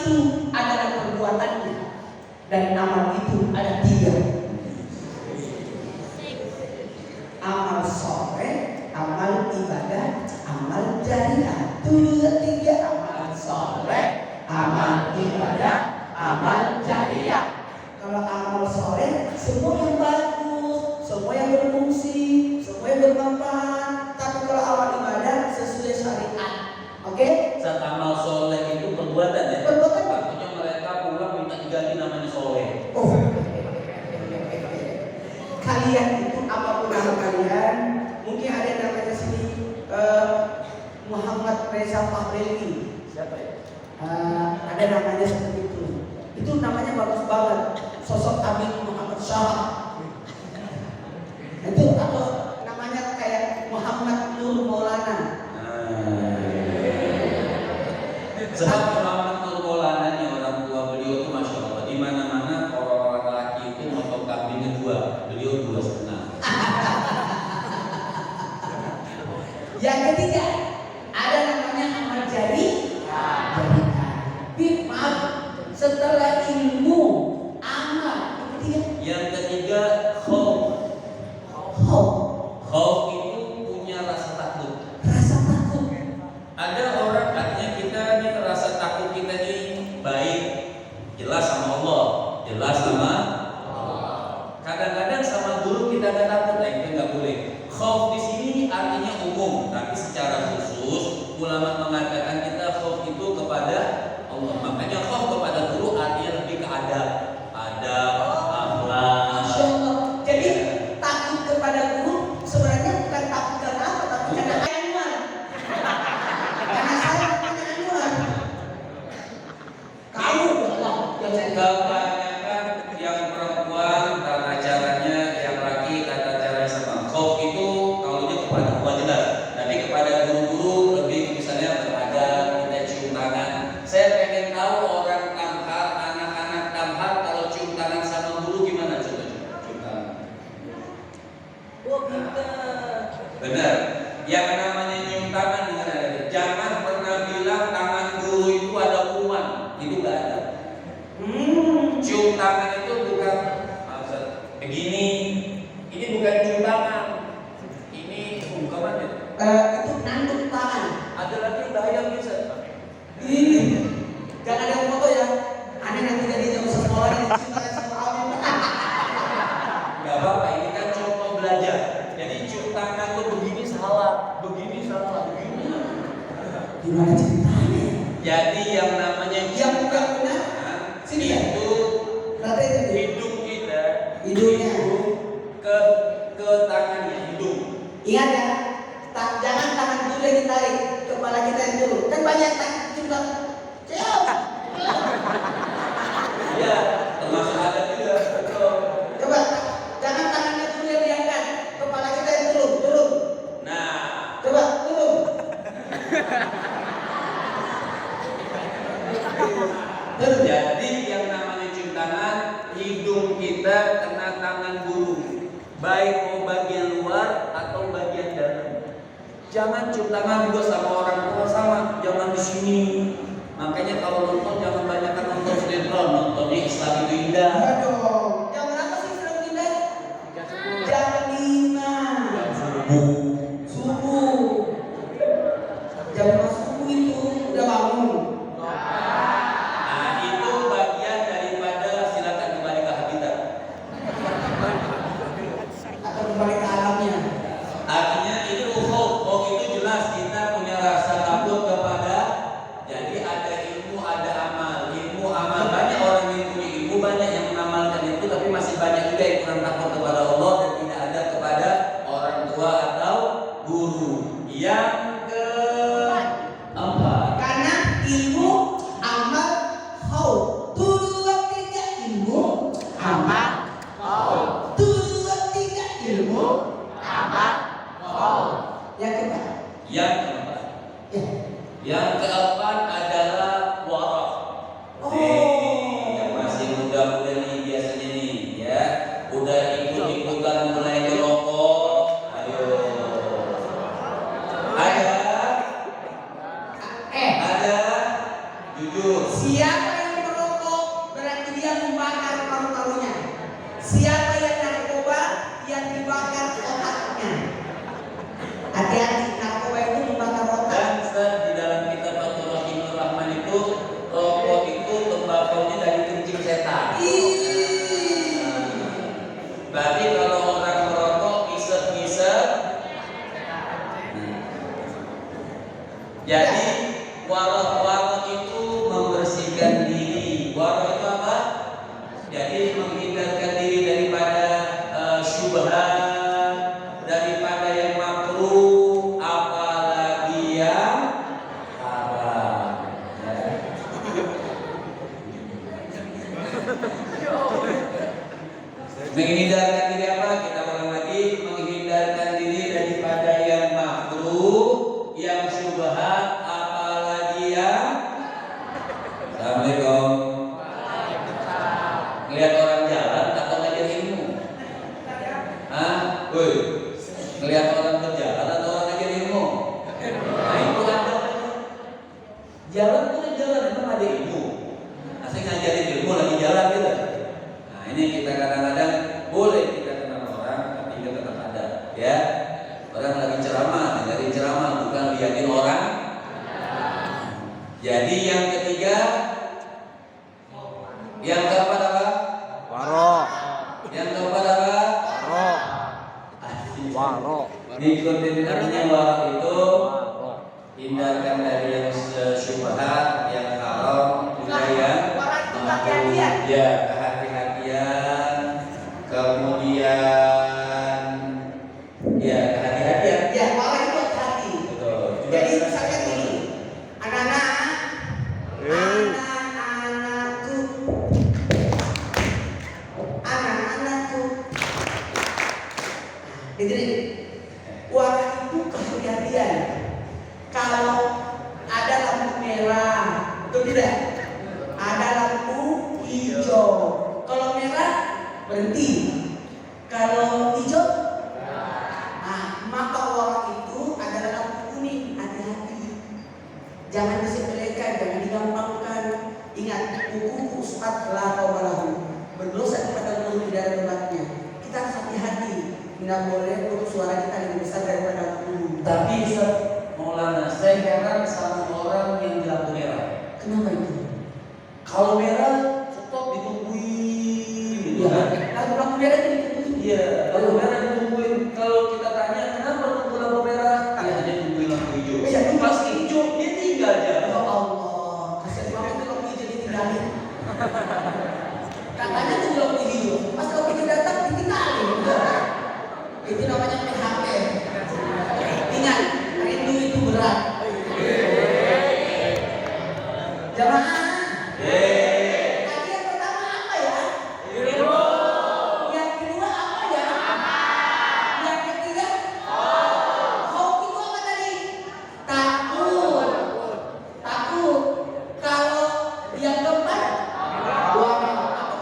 itu adalah perbuatannya, dan amal itu ada 3. Amal soleh, amal ibadah, amal jariah. Itu 3. Amal soleh, amal ibadah, amal jariah. Kalau amal soleh, semua yang bagus, semua yang berfungsi, semua yang bermanfaat. Tapi kalau amal ibadah sesuai syariat, oke? Saat amal soleh itu perbuatan ya? Perbuatan. Artinya mereka pulang minta diganti namanya soleh. Oh. Kalian itu apapun nama kalian, mungkin ada yang namanya sini Muhammad Reza Fahrevi. Siapa ya? Ada namanya seperti itu. Itu namanya bagus banget. Sosok Habib Muhammad Syah. Itu atau namanya kayak Muhammad Nur Maulana. Sebab Muhammad Nur Maulana nih, orang tua beliau itu masya Allah, di mana-mana orang laki itu motong kambingnya 2, beliau 2,5. Yang ketiga ada namanya amal jariah. Maaf, setelah ilmu, amal, Yang ketiga khauf. Khauf itu punya rasa takut. Rasa takut. Ada orang katanya kita nih rasa takut kita ini baik, jelas sama Allah, jelas sama kadang-kadang sama guru kita nggak takut, itu nggak boleh. Khauf di sini artinya umum, tapi secara khusus ulama mengatakan kita khauf itu kepada Allah. Makanya khauf kepada guru artinya lebih ke adab, akhlak. Masya Allah. Jadi takut kepada guru sebenarnya bukan takut karena apa, tapi karena Anwar. Karena saya namanya Anwar. Kamu Allah. Kebanyakan yang perempuan tata caranya, yang laki tata caranya sama. Khauf itu kalunya kepada Allah jelas, tapi kepada guru-guru lebih misalnya beradab, kita cium tangan. Saya pengen tahu orang Tamhar, anak-anak Tamhar kalau cium tangan sama guru gimana, coba cium tangan. Oh kita. Benar. Yang namanya cium tangan dengan ada. Jangan pernah bilang tangan guru itu ada kuman, itu nggak ada. Cium tangan itu bukan begini. Ini bukan cium tangan. Ini bukan mana? Itu nanduk tangan. Ada lagi bayang bisa. Ini jangan ada yang foto ya. Aneh nanti jadi jauh sekolah ini cinta sama Amin. Gak apa-apa, ini kan contoh belajar. Jadi cium tangan tuh begini salah, begini. Gimana ceritanya? Jadi yang namanya Yang bukan benar. Sini ya. itu Perhatiin ini. hidung kita, Hidungnya. ke tangannya hidung. Ingat ya, jangan tangan dulu yang ditarik, kepala kita yang dulu. Kan banyak tangan juga. Jauh. Ya, termasuk ada juga. Betul. Coba, jangan tangannya dulu yang diangkat, kepala kita yang turun. Nah, Coba turun. jadi yang namanya cium tangan, hidung kita kena tangan guru, baik mau bagian luar atau bagian dalam. Jangan cium tangan juga sama orang tua sama, jangan di sini. Makanya kalau nonton jangan banyak nonton sinetron, nontonnya Islam itu indah. Aduh, jam berapa sih Islam pindah? Jam 5 subuh. Jam 5 subuh itu udah bangun. Nah, itu bagian daripada silakan kembali ke habitat. Atau kembali ke alamnya. Artinya itu khauf itu jelas kita punya rasa takut kepada. Jadi ada ilmu, ada amal. Ilmu, amal, banyak orang yang punya ilmu, banyak yang mengamalkan itu, tapi masih banyak juga yang kurang takut kepada Allah dan tidak ada kepada orang tua atau guru. Yang keempat, Karena ilmu, amal, khauf. Tuh 2, 3 ilmu, amal, khauf. Tuh 2, 3 ilmu, amal, khauf. Yang keempat. yang keempat, Ya. yang keempat adalah waraf. Oh. Yang masih muda-muda nih biasanya nih, ya, udah ikut-ikutan mulai ngerokok. Ayo, ada, jujur. Siapa Menghindarkan diri apa? Kita ulang lagi, menghindarkan diri daripada yang makruh, yang syubhat, apalagi yang Assalamualaikum. Ngelihat orang jalan atau ngajar ilmu? Hah? Woi, ngelihat orang berjalan atau orang ngajar ilmu? Nah itu ada. Jalan itu jalan, memang ada ilmu. Asal ngajarin ilmu lagi jalan gitu. Nah ini kita kadang-kadang boleh kita kenal orang, tapi kita tetap ada, ya. Orang lagi ceramah, dengerin ceramah, bukan liatin orang. Jadi yang ketiga, yang keempat apa? Warok. Yang keempat apa? Warok. Warok. Ikutin artinya warok itu Warok. hindarkan dari yang syubhat, yang haram, juga yang Warok itu makruh. kehati-hatian. Ya, kehati-hatian. Kemudian ya kehati-hatian. Ya, warok itu hati. Betul. Juga Jadi misalkan gini, anak-anak, anak-anakku, dengerin, warna itu kehati-hatian. Kalau ada lampu merah, betul tidak? Ada lampu hijau. Kalau merah berhenti. Kalau hijau, maka warna itu adalah lampu kuning. Hati-hati. Jangan disepelekan, jangan digampangkan. Ingat, buku uspat la qawmalahu. Berdosa kepada guru tidak ada tempatnya. Kita harus hati-hati. Tidak boleh untuk suara kita lebih besar daripada guru. Tapi Ustaz Maulana, saya heran sama orang yang di lampu merah. Kenapa itu? Kalau merah, stop ditungguin gitu kan? Lampu merah itu ditungguin. Iya, lampu merah ditungguin. Kalau kita tanya kenapa tunggu lampu merah? Ya hanya tungguin lampu hijau. Iya, tunggu. Pas hijau dia tinggal aja. Ya Allah, kasihan banget itu lampu hijau ditinggalin. Katanya tunggu lampu hijau, pas lampu hijau datang ditinggalin. Itu namanya PHP. Ingat, rindu itu berat. Jamaah. Tadi yang pertama apa ya? Yang kedua apa ya? Yang ketiga? Khauf itu apa tadi? Takut. Takut. Kalau yang keempat?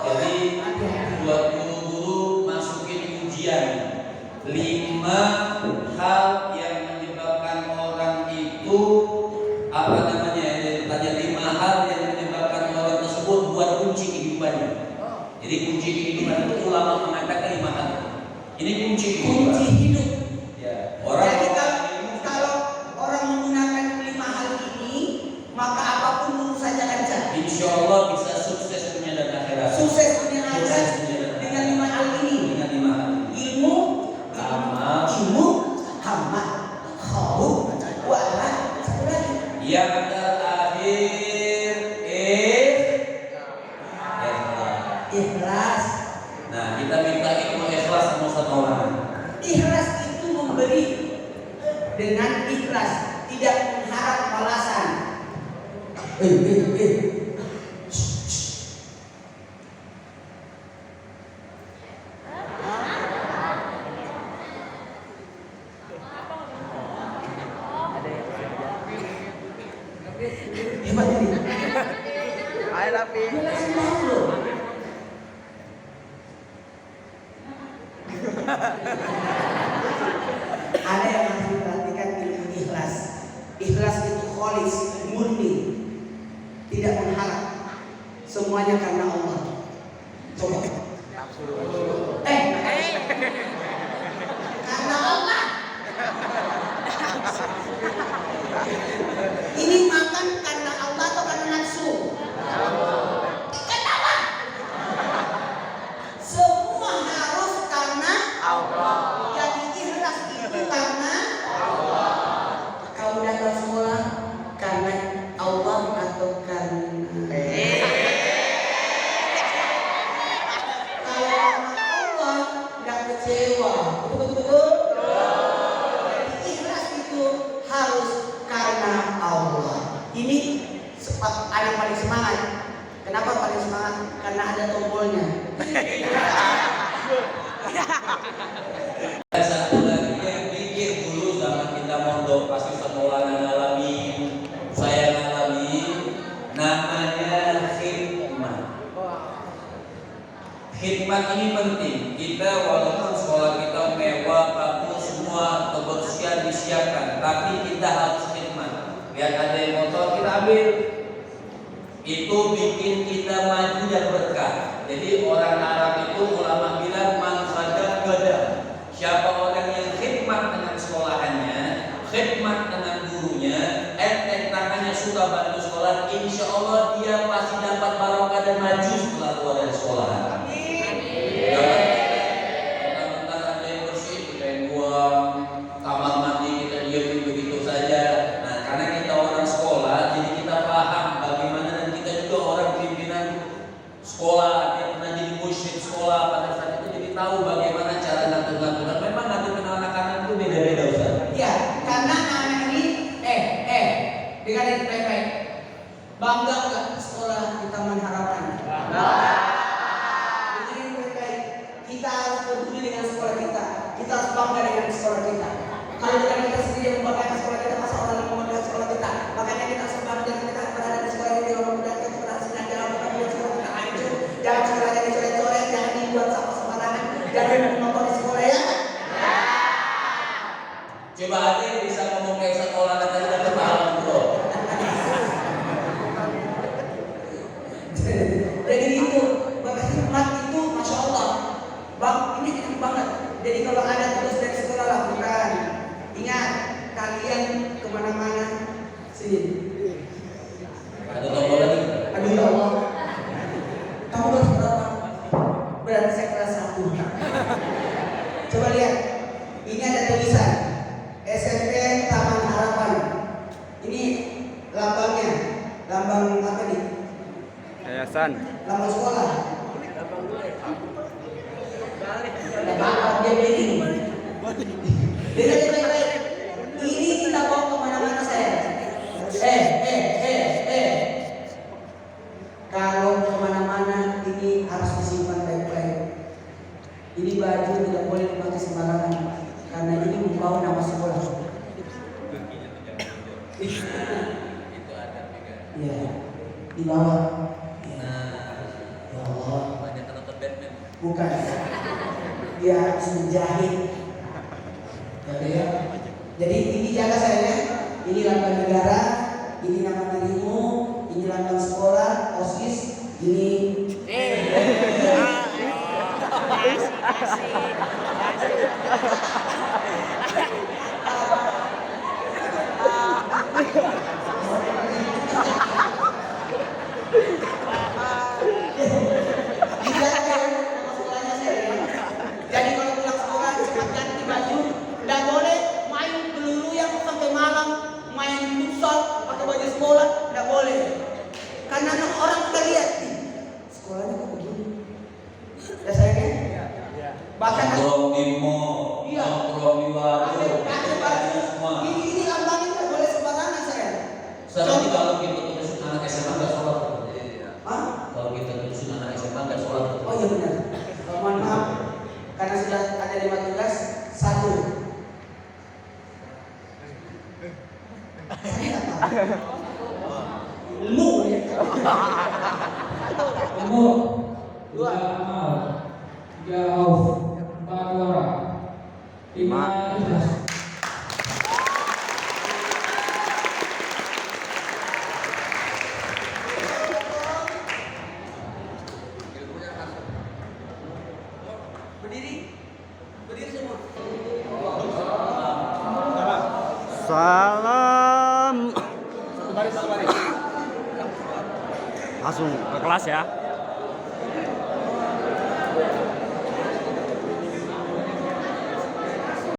Jadi Hati-hati. buat guru-guru masukin ujian 5 hal yang menyebabkan orang itu apa namanya ya, tanya 5 hal yang menyebabkan orang tersebut buat kunci kehidupannya. Jadi kunci kehidupan itu ulama mengatakan 5 hal. Ini kunci kehidupan. Kunci hidup. Ya, orang Jadi kalau orang menggunakan 5 hal ini, maka apapun urusannya lancar. insya Allah bisa sukses dunia dan akhirat. Sukses dunia akhirat Sukses dunia dan dengan 5 hal ini. dengan 5 hal. Ilmu, Amal. amal, khauf, wala, satu lagi. Yang terakhir Ikhlas. Nah, kita minta ilmu ikhlas sama Ustaz Maulana. Ikhlas itu memberi dengan ikhlas, tidak mengharap balasan. Hebat ini. Ayo Rapi. Jelasin tahu loh. Ada yang harus diperhatikan ilmu ikhlas. Ikhlas itu kholis, murni, tidak mengharap. Semuanya karena Allah. Coba. Karena Allah. Ini makan karena Allah atau karena nafsu? Kenapa? Semua harus karena Allah. Jadi ikhlas itu karena Allah. Kau datang semula karena Allah atau karena kalau karena Allah nggak kecewa. Betul. Jadi ikhlas itu harus karena Allah. Ini anak paling semangat. Kenapa paling semangat? Karena ada tombolnya. Satu lagi yang pikir dulu zaman kita mondok pasti sekolah ngalamin, saya ngalamin, namanya khidmat. Khidmat ini penting. Kita walaupun sekolah kita mewah, bagus semua, kebersihan disiapkan, tapi kita harus khidmat. Lihat ada yang motor kita ambil, itu bikin kita maju dan berkah. Jadi orang Arab itu ulama bilang man sadaq gada. Siapa orang yang khidmat dengan sekolahannya, khidmat dengan gurunya, tangannya suka bantu sekolah, insya Allah dia pasti dapat barokah dan maju setelah keluar dari sekolahan. Bentar-bentar ada yang bersih, kita yang buang, kamar mandi kita diamin begitu saja. Nah, karena kita orang sekolah, jadi kita paham bagaimana, dan kita juga orang pimpinan sekolah, yang pernah jadi musyrik sekolah pada saat itu, jadi tahu bagaimana cara ngatur-ngaturan. Memang ngatur anak-anak itu beda-beda, Ustaz. Iya, karena anak ini dengarin baik-baik. Bangga nggak sekolah di Taman Harapan? Dengarin baik-baik. Kita harus peduli dengan sekolah kita. Kita harus bangga dengan sekolah kita. Kalau bukan kita sendiri yang membanggakan sekolah kita, masa orang yang membanggakan sekolah kita? Makanya kita harus bangga dengan kita berada di sekolah ini. Mudah-mudahan kita berhasil. Jangan membuat sekolah kita hancur. Jangan sekolahnya dicoret-coret. Jangan dibuat sampah sembarangan. Jangan menonton di sekolah ya. Coba ada yang bisa ngomong kayak sekolah katanya dapat pahala bro. Jadi itu, bahkan khidmat itu masya Allah, bang ini enak banget. Jadi kalau ada tugas dari sekolah lakukan. Ingat, kalian kemana-mana sini. Ada tombol lagi. Aduh ya Allah, kamu harus berapa? Berarti saya kelas 1. Coba lihat, ini ada tulisan SMP Taman Harapan. Ini lambangnya, lambang apa nih? Yayasan. Lambang sekolah. Lambang dia beli. Dengar baik-baik. Ini kita bawa kemana-mana saya. Kalau kemana-mana ini harus disimpan baik-baik. Ini baju tidak boleh dipakai sembarangan karena ini membawa nama sekolah. Iya, di bawah. Ya Allah. Banyak nonton Batman. Bukan. Dia harus menjahit. Ya. Jadi ini jaga saya. Ini lambang negara. Ini nama dirimu. Ini lambang sekolah. OSIS. Ini. Jadi kalau pulang sekolah cepat ganti baju, nggak boleh main keluyuran sampai malam, main futsal pakai baju sekolah, nggak boleh. Karena orang kita lihat, sekolahnya kok begini. Ya sayangnya. Bahkan Nongkrong di mall, Iya. nongkrong di warung, pakai baju semua. ini lambangnya nggak boleh sembarangan saya. Sekarang kalau kita tulisin anak SMA nggak sholat. Hah? Kalau kita tulisin anak SMA nggak sholat. Oh iya benar. Mohon maaf, karena sudah ada 5 tugas, 1. Saya apa? Lu ya. Umur 2 amal 3 auf 4 wara 5 ikhlas. Berdiri semua. Salam. Langsung ke kelas ya.